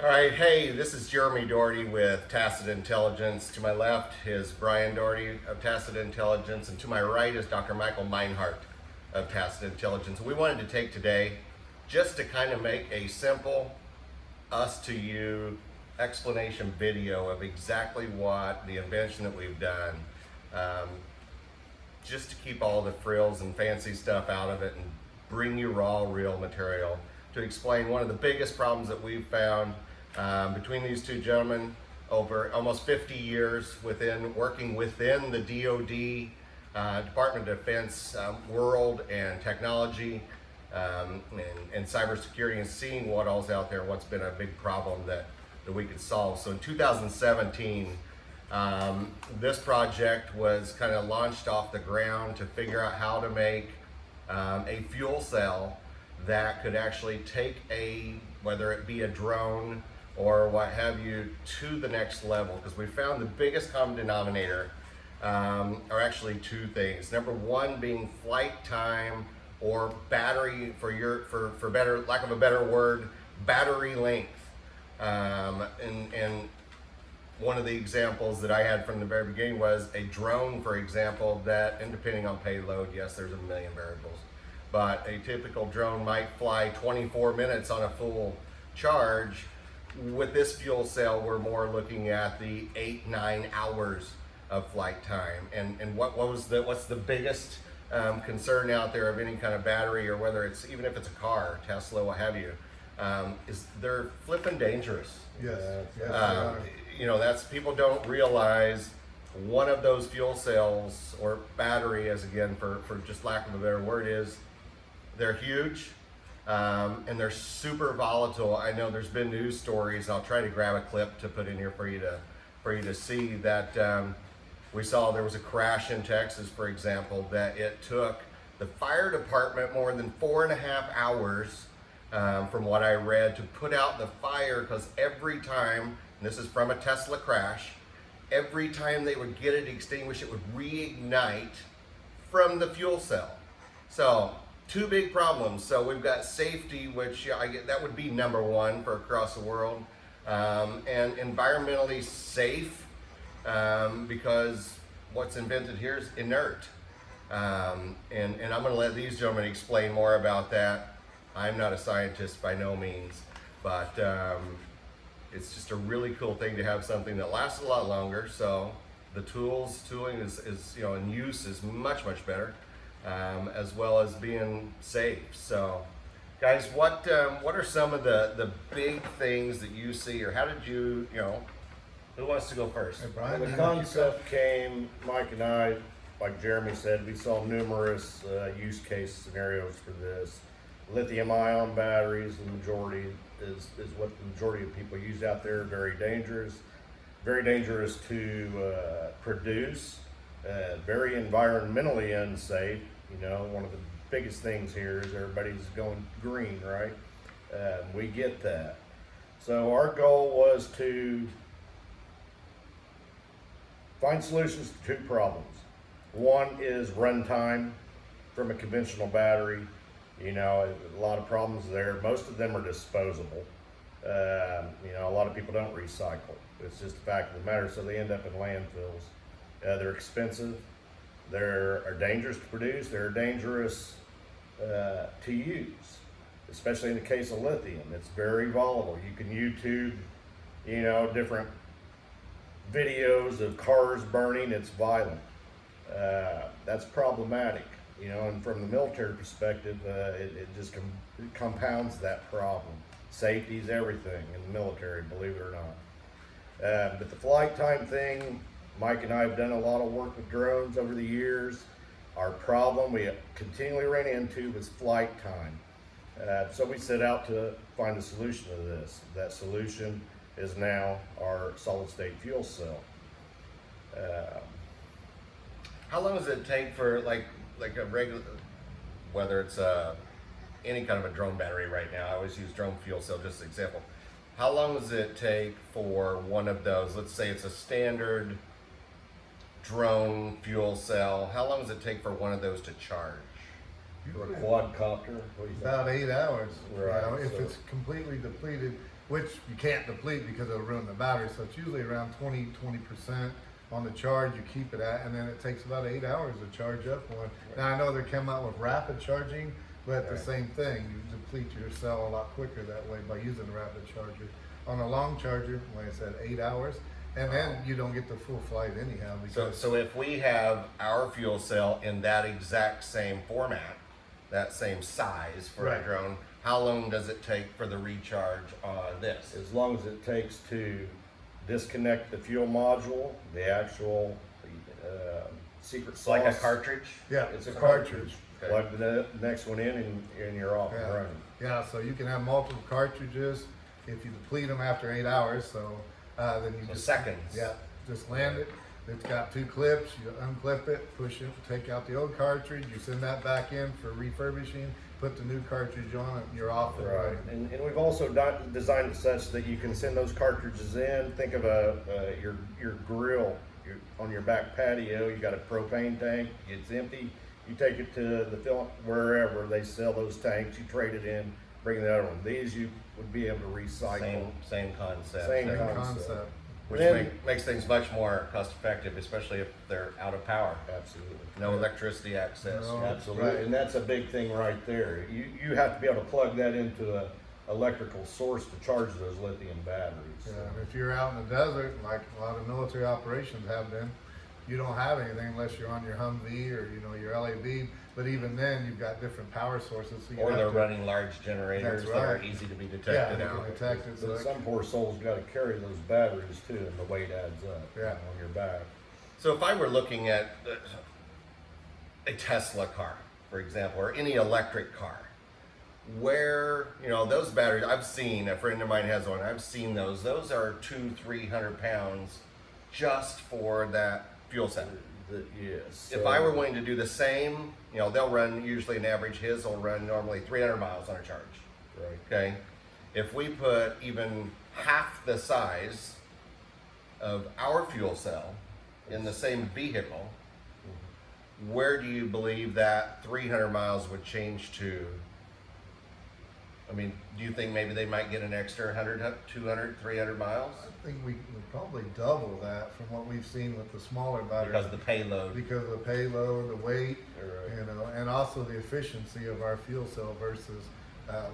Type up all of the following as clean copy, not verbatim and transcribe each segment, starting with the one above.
All right, hey, this is Jeremy Doherty with Tacit Intelligence. To my left is Brian Doherty of Tacit Intelligence, and to my right is Dr. Michael Meinhardt of Tacit Intelligence. We wanted to take today just to kind of make a simple us to you explanation video of exactly what the invention that we've done, just to keep all the frills and fancy stuff out of it and bring you raw, real material to explain one of the biggest problems that we've found between these two gentlemen over almost 50 years working within the DoD, Department of Defense world and technology and cybersecurity, and seeing what all's out there, what's been a big problem that we could solve. So in 2017, this project was kind of launched off the ground to figure out how to make a fuel cell that could actually take whether it be a drone or what have you, to the next level. Because we found the biggest common denominator are actually two things. Number one being flight time, or battery, for better lack of a better word, battery length. And one of the examples that I had from the very beginning was a drone, for example, that, and depending on payload, yes, there's a million variables, but a typical drone might fly 24 minutes on a full charge. With this fuel cell, we're more looking at the 8-9 hours of flight time. And what's the biggest concern out there of any kind of battery, or whether it's, even if it's a car, Tesla, what have you, is they're flipping dangerous. Yes, you know, that's, people don't realize one of those fuel cells or battery, as again, for just lack of a better word, is they're huge. And they're super volatile. I know there's been news stories. I'll try to grab a clip to put in here for you to see that we saw there was a crash in Texas, for example, that it took the fire department more than 4.5 hours, from what I read, to put out the fire, because every time, and this is from a Tesla crash, every time they would get it extinguished, it would reignite from the fuel cell. So two big problems. So we've got safety, which that would be number one for across the world, and environmentally safe, because what's invented here is inert. And I'm going to let these gentlemen explain more about that. I'm not a scientist by no means, but it's just a really cool thing to have something that lasts a lot longer. So the tooling is in use is much better. As well as being safe. So, guys, what are some of the big things that you see, or how did you who wants to go first? Hey, Brian, The concept came, Mike and I, like Jeremy said, we saw numerous use case scenarios for this. Lithium ion batteries, the majority is what the majority of people use out there. Very dangerous to produce. Very environmentally unsafe. One of the biggest things here is everybody's going green, right? We get that. So our goal was to find solutions to two problems. One is runtime from a conventional battery. A lot of problems there. Most of them are disposable. A lot of people don't recycle. It's just a fact of the matter, so they end up in landfills. They're expensive, they're dangerous to produce, they're dangerous to use, especially in the case of lithium. It's very volatile. You can YouTube, different videos of cars burning. It's violent. That's problematic, and from the military perspective, it just compounds that problem. Safety is everything in the military, believe it or not. But the flight time thing, Mike and I have done a lot of work with drones over the years. Our problem we continually ran into was flight time. So we set out to find a solution to this. That solution is now our solid state fuel cell. How long does it take for like a regular, whether it's any kind of a drone battery right now? I always use drone fuel cell just as an example. How long does it take for one of those? Let's say it's a standard drone fuel cell. How long does it take for one of those to charge? For a quad-copter, about 8 hours. Right, If so it's completely depleted, which you can't deplete because it'll ruin the battery. So it's usually around 20% on the charge you keep it at, and then it takes about 8 hours to charge up one. Now I know they come out with rapid charging, but the same thing, you deplete your cell a lot quicker that way by using a rapid charger. On a long charger, like I said, 8 hours, and then you don't get the full flight anyhow. Because So if we have our fuel cell in that exact same format, that same size for a Right. drone, how long does it take for the recharge on this? As long as it takes to disconnect the fuel module, the actual secret sauce. Like a cartridge? yeah, It's a cartridge. cartridge. Okay. Plug the next one in and you're off and Yeah. running. Yeah, so you can have multiple cartridges if you deplete them after 8 hours. So then you So just seconds. Yeah, just land it. It's got 2 clips. You unclip it, push it, take out the old cartridge. You send that back in for refurbishing. Put the new cartridge on it. And you're off and Right, running. and we've also designed it such that you can send those cartridges in. Think of your grill on your back patio. You got a propane tank. It's empty. You take it to the fill wherever they sell those tanks. You trade it in, bring the other one. These you would be able to recycle. Same concept. Same Same concept. concept. Which Then- makes things much more cost effective, especially if they're out of power. Absolutely. No electricity access. No. Absolutely, Right. and that's a big thing right there. You have to be able to plug that into a electrical source to charge those lithium batteries. Yeah, and if you're out in the desert, like a lot of military operations have been, you don't have anything unless you're on your Humvee or your LAV. But even then, you've got different power sources. So you Or have they're to- running large generators That's that are right. easy to be Yeah, detected you out. can detect it. So But some poor soul's got to carry those batteries too, and the weight adds up Yeah. on your back. So if I were looking at a Tesla car, for example, or any electric car, where, those batteries, I've seen, a friend of mine has one, I've seen those. Those are 200-300 pounds just for that fuel cell. Yes. If I were willing to do the same, they'll run, usually an average, his will run normally 300 miles on a charge. Right. Okay, if we put even half the size of our fuel cell in the same vehicle, where do you believe that 300 miles would change to? I mean, do you think maybe they might get an extra 100, 200, 300 miles? I think we would probably double that from what we've seen with the smaller batteries. Because of the payload. Because of the payload, the weight, Right. and also the efficiency of our fuel cell versus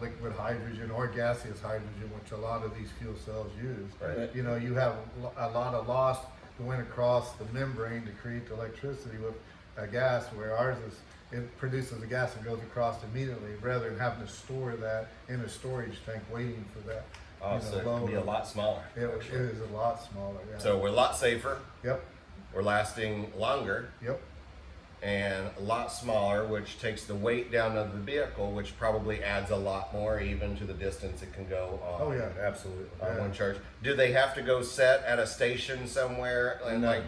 liquid hydrogen or gaseous hydrogen, which a lot of these fuel cells use. Right. You have a lot of loss that went across the membrane to create the electricity with a gas, where ours it produces the gas and goes across immediately, rather than having to store that in a storage tank waiting for that. Oh, so it can be a lot smaller. It is a lot smaller. Yeah. So we're a lot safer, Yep. we're lasting longer, Yep. and a lot smaller, which takes the weight down of the vehicle, which probably adds a lot more even to the distance it can go on. Oh yeah. Absolutely. On Yeah. one charge. Do they have to go set at a station somewhere? And No. like,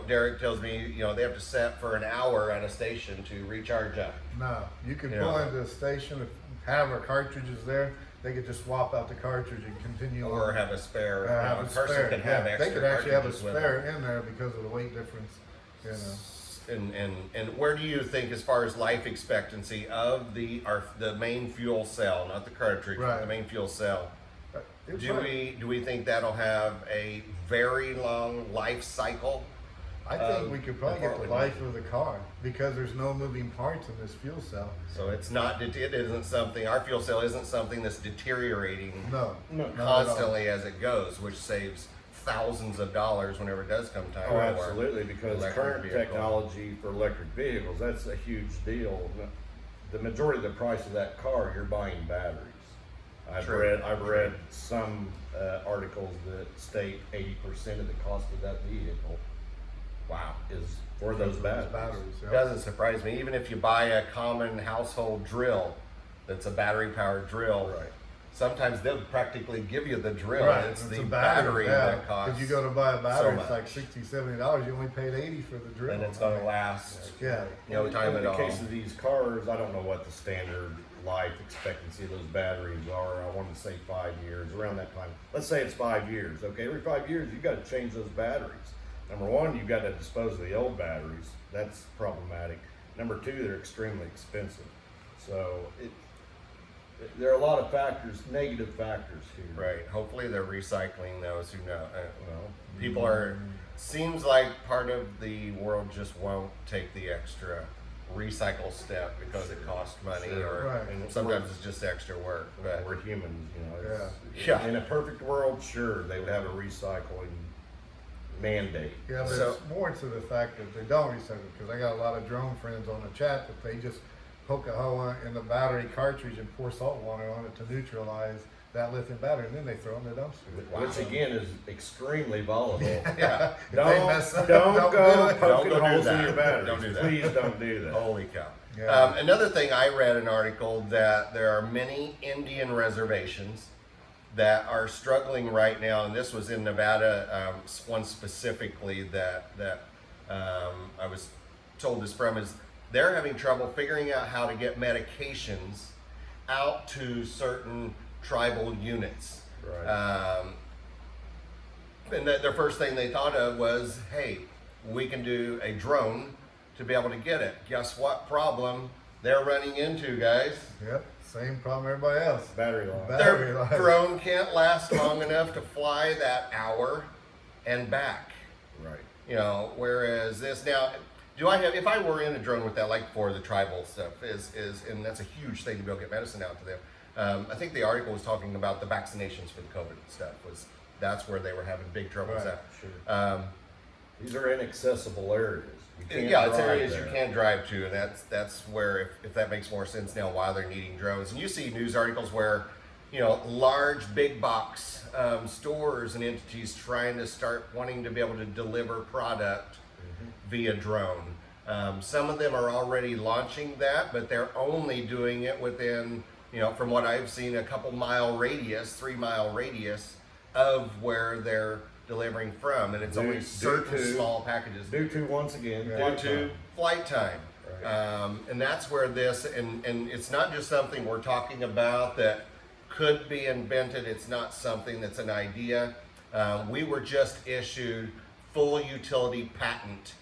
Derek tells me, they have to set for an hour at a station to recharge up. No, you could Yeah. pull into a station, if have our cartridges there, they could just swap out the cartridge and continue Or on. have a spare. Have a a person spare. can have Yeah, extra they could actually have a cartridges with spare them. in there because of the weight difference. And where do you think, as far as life expectancy of the main fuel cell, not the cartridge, but Right. the main fuel cell? It's Do like- we think that'll have a very long life cycle? I think we could probably get the before- life of the car because there's no moving parts in this fuel cell. So it's not. It isn't something. Our fuel cell isn't something that's deteriorating. No, No. not at all. Constantly as it goes, which saves thousands of dollars whenever it does come time. Oh, for absolutely, because electric current vehicle. technology for electric vehicles, that's a huge deal. The majority of the price of that car, you're buying batteries. True. I've read some articles that state 80% of the cost of that vehicle Wow. is for those batteries. yeah. It doesn't surprise me. Even if you buy a common household drill that's a battery powered drill, Right. sometimes they'll practically give you the drill. Right, It's the a battery yeah. that costs. If you go to buy a battery, so it's like much. $60-$70. You only paid $80 for the drill. And it's going to last Yeah. no time in at the all. case of these cars, I don't know what the standard life expectancy of those batteries are. I want to say 5 years, around that time. Let's say it's 5 years. Okay, every 5 years you got to change those batteries. Number one, you've got to dispose of the old batteries. That's problematic. Number two, they're extremely expensive. So there are a lot of factors, negative factors here. Right. Hopefully they're recycling those who know. Well, People are, seems like part of the world just won't take the extra recycle step because it costs money Sure. or Right. and sometimes it's just extra work. But we're humans, you know. Yeah. In a perfect world, sure, they would have a recycling mandate. Yeah, but So- it's more to the fact that they don't recycle, because I got a lot of drone friends on the chat that they just poke a hole in the battery cartridge and pour salt water on it to neutralize that lithium battery, and then they throw it in the dumpster. Which again is extremely volatile. yeah. If they Don't, mess up, don't don't go do it. poking Don't go do holes in that. your batteries. Don't do that. Please don't do that. Holy cow. Yeah. Another thing, I read an article that there are many Indian reservations that are struggling right now, and this was in Nevada, one specifically that I was told this from, is they're having trouble figuring out how to get medications out to certain tribal units. Right. And their first thing they thought of was, hey, we can do a drone to be able to get it. Guess what problem they're running into, guys? Yep, same problem everybody else. Battery life. Battery Their life. drone can't last long enough to fly that hour and back. Right. You know, whereas this now, do I have, if I were in a drone with that, like for the tribal stuff, is and that's a huge thing to be able to get medicine out to them. I think the article was talking about the vaccinations for the COVID stuff, that's where they were having big troubles Right, at. Sure. These are inaccessible areas. You can't Yeah, it's drive areas there. you can't drive to, and that's where, if that makes more sense now, why they're needing drones. And you see news articles where, you know, large big box stores and entities trying to start wanting to be able to deliver product via drone. Some of them are already launching that, but they're only doing it within, you know, from what I've seen, a couple mile radius, 3 mile radius of where they're delivering from, and it's only Due certain to- small packages Due to, once again, due to flight time. Right. And that's where this, and it's not just something we're talking about that could be invented. It's not something that's an idea. We were just issued full utility patent,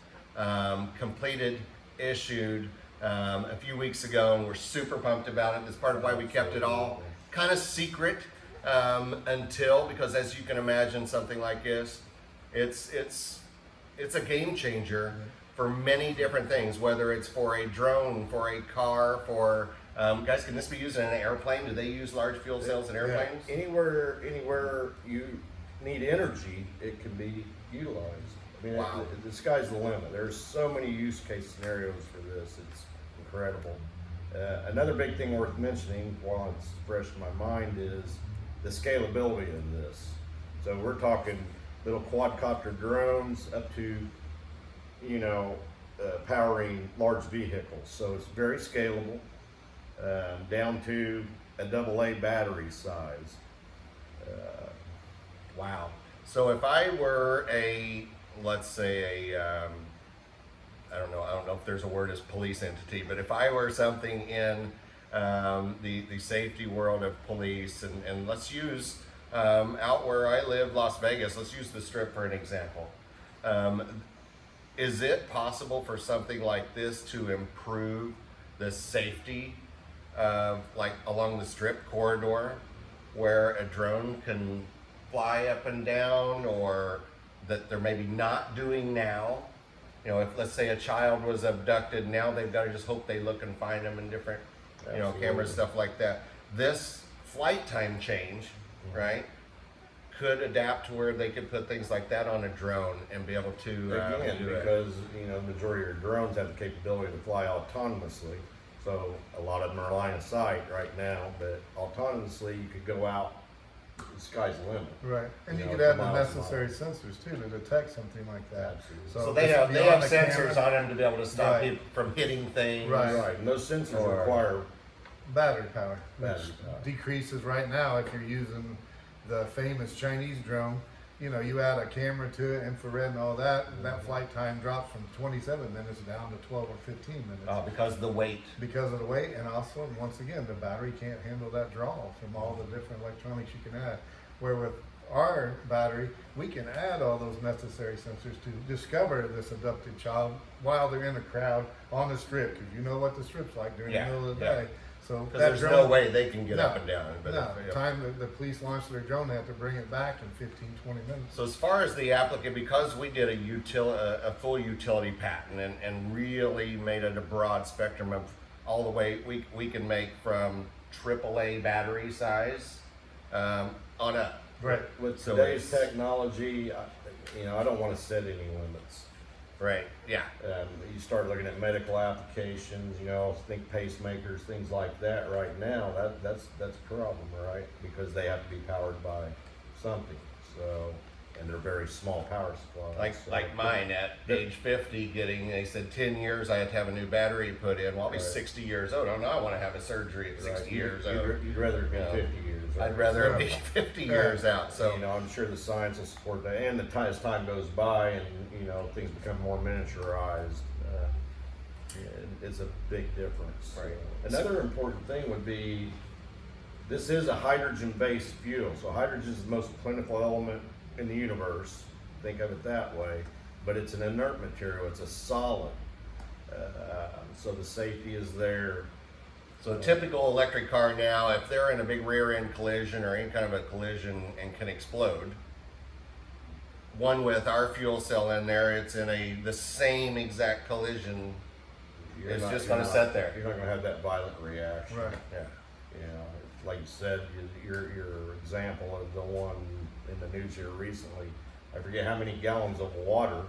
completed, issued a few weeks ago, and we're super pumped about it. That's part of why we kept it all kind of secret until, because as you can imagine, something like this, it's a game changer for many different things, whether it's for a drone, for a car, for guys, can this be used in an airplane? Do they use large fuel cells in airplanes? Anywhere you need energy, it can be utilized. I mean, Wow. the sky's the limit. There's so many use case scenarios for this. It's incredible. Another big thing worth mentioning while it's fresh in my mind is the scalability of this. So we're talking little quad-copter drones up to, you know, powering large vehicles. So it's very scalable, down to a AA battery size. Wow. So if I were let's say I don't know if there's a word as police entity, but if I were something in the safety world of police, and let's use out where I live, Las Vegas, let's use the Strip for an example. Is it possible for something like this to improve the safety like along the Strip corridor, where a drone can fly up and down, or that they're maybe not doing now? You know, if let's say a child was abducted, now they've got to just hope they look and find them in different, you know, cameras, stuff like that. This flight time change, right, could adapt to where they could put things like that on a drone and be able to Again, do it. because, you know, the majority of your drones have the capability to fly autonomously. So a lot of them are line of sight right now, but autonomously you could go out, the sky's the limit. Right, and you You know, could add to the miles and necessary sensors too to detect something like that. Absolutely. So they just have beyond the sensors camera, on them to be able to stop Right. people from hitting things. Right. Right, and those sensors Or- require battery power, which Battery power. decreases right now if you're using the famous Chinese drone. You know, you add a camera to it, infrared and all that, that flight time drops from 27 minutes down to 12 or 15 minutes. Because of the weight. Because of the weight, and also, once again, the battery can't handle that draw from all the different electronics you can add. Where with our battery, we can add all those necessary sensors to discover this abducted child while they're in a crowd on the Strip, because you know what the Strip's like during Yeah, the middle of the yeah. day. So Because that there's drone, no way they can get No, up and down. But no, if- the time that the police launched their drone, they had to bring it back in 15, 20 minutes. So as far as the applicant, because we did a full utility patent and really made it a broad spectrum of all the way, we can make from AAA battery size on up. Right. With So today's it's- technology, I don't want to set any limits. Right, yeah. You start looking at medical applications, think pacemakers, things like that. Right now, that's a problem, right? Because they have to be powered by something. So, and they're very small power supplies. Like mine at age 50 they said 10 years I had to have a new battery put in. Well, I'll be Right. 60 years old. Oh no, I want to have a surgery at 60 years old. You'd rather be Yeah. 50 years. Right? I'd rather it be Yeah. 50 years out. So I'm sure the science will support that, and as time goes by, and things become more miniaturized, it's a big difference. Right. Another important thing would be, this is a hydrogen-based fuel, so hydrogen is the most plentiful element in the universe. Think of it that way, but it's an inert material. It's a solid, so the safety is there. So a typical electric car now, if they're in a big rear end collision or any kind of a collision and can explode, one with our fuel cell in there, it's in the same exact collision. It's just gonna sit there. You're not gonna have that violent reaction. Right. Yeah. Like you said, your example of the one in the news here recently, I forget how many gallons of water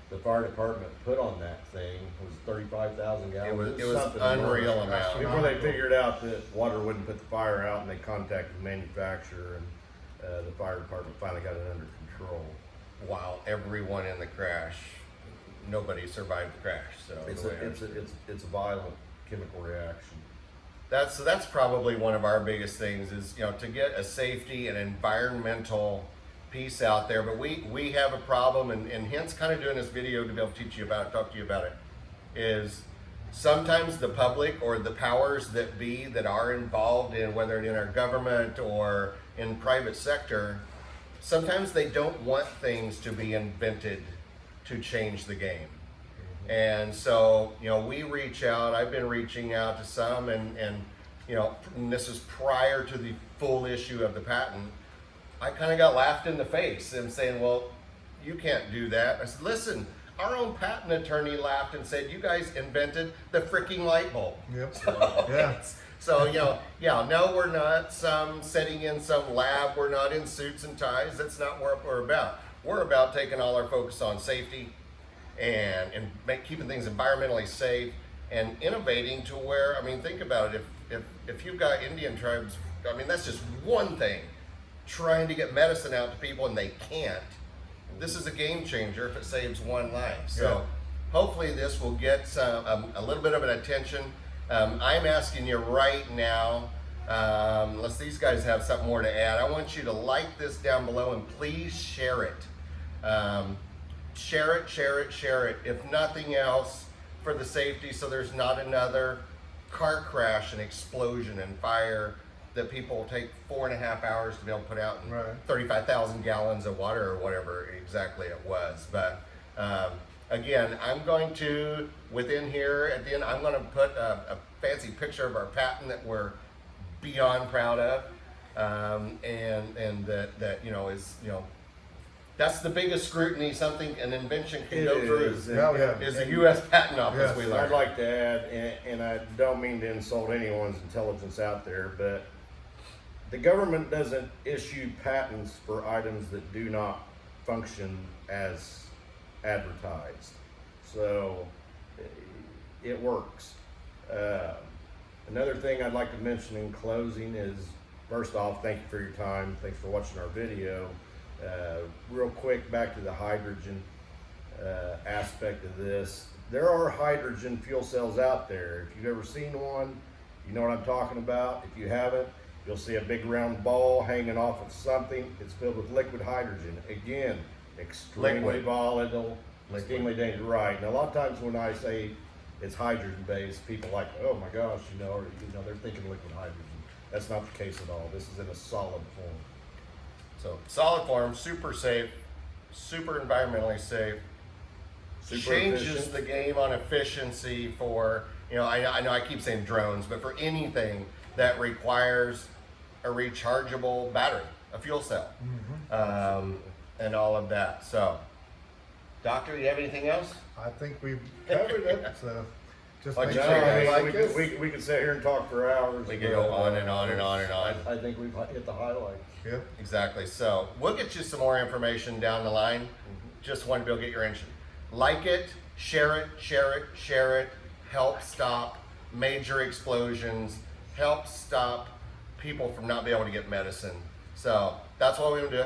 the fire department put on that thing. It was 35,000 gallons. It was something unreal enormous. amount. Before they figured out that water wouldn't put the fire out, and they contacted the manufacturer, and the fire department finally got it under control. Wow, everyone in the crash, nobody survived the crash. So It's a violent chemical reaction. that's probably one of our biggest things is to get a safety and environmental piece out there. But we have a problem, and hence kind of doing this video to be able to talk to you about it, is sometimes the public or the powers that be that are involved in, whether it's in our government or in private sector, sometimes they don't want things to be invented to change the game. And so, we reach out, I've been reaching out to some, and this is prior to the full issue of the patent. I kind of got laughed in the face and saying, well, you can't do that. I said, listen, our own patent attorney laughed and said, you guys invented the freaking light bulb. Yep. So, Yeah. So, no, we're not setting in some lab. We're not in suits and ties. That's not what we're about. We're about taking all our focus on safety and keeping things environmentally safe and innovating to where, think about it. If you've got Indian tribes, that's just one thing, trying to get medicine out to people and they can't. This is a game changer if it saves one life. So hopefully this will get a little bit of an attention. I'm asking you right now, unless these guys have something more to add, I want you to like this down below and please share it. Share it. If nothing else, for the safety, so there's not another car crash and explosion and fire that people will take 4.5 hours to be able to put out in Right. 35,000 gallons of water or whatever exactly it was. But again, I'm going to, within here at the end, I'm going to put a fancy picture of our patent that we're beyond proud of, and that is that's the biggest scrutiny an invention can go through is the U.S. Patent Office. Yes. We I'd learned. like to add, and I don't mean to insult anyone's intelligence out there, but the government doesn't issue patents for items that do not function as advertised. So it works. Another thing I'd like to mention in closing is, first off, thank you for your time. Thanks for watching our video. Real quick, back to the hydrogen aspect of this. There are hydrogen fuel cells out there. If you've ever seen one, you know what I'm talking about. If you haven't, you'll see a big round ball hanging off of something. It's filled with liquid hydrogen. Again, extremely Liquid. volatile, Liquid. extremely dangerous. Right. Now, a lot of times when I say it's hydrogen based, people are like, oh my gosh, they're thinking liquid hydrogen. That's not the case at all. This is in a solid form. So solid form, super safe, super environmentally safe. Super Changes efficient. the game on efficiency for you know, I know I keep saying drones, but for anything that requires a rechargeable battery, a fuel cell, and all of that. So, Doctor, you have anything else? I think we've covered it, so just Like make you sure say, you guys, like us. we could sit here and talk for hours. We could go on and on and on and on. I think we've hit the highlights. Yep. Exactly. So we'll get you some more information down the line. Just want to be able to get your engine. Like it, share it, share it, share it. Help stop major explosions. Help stop people from not being able to get medicine. So that's why we want to do it.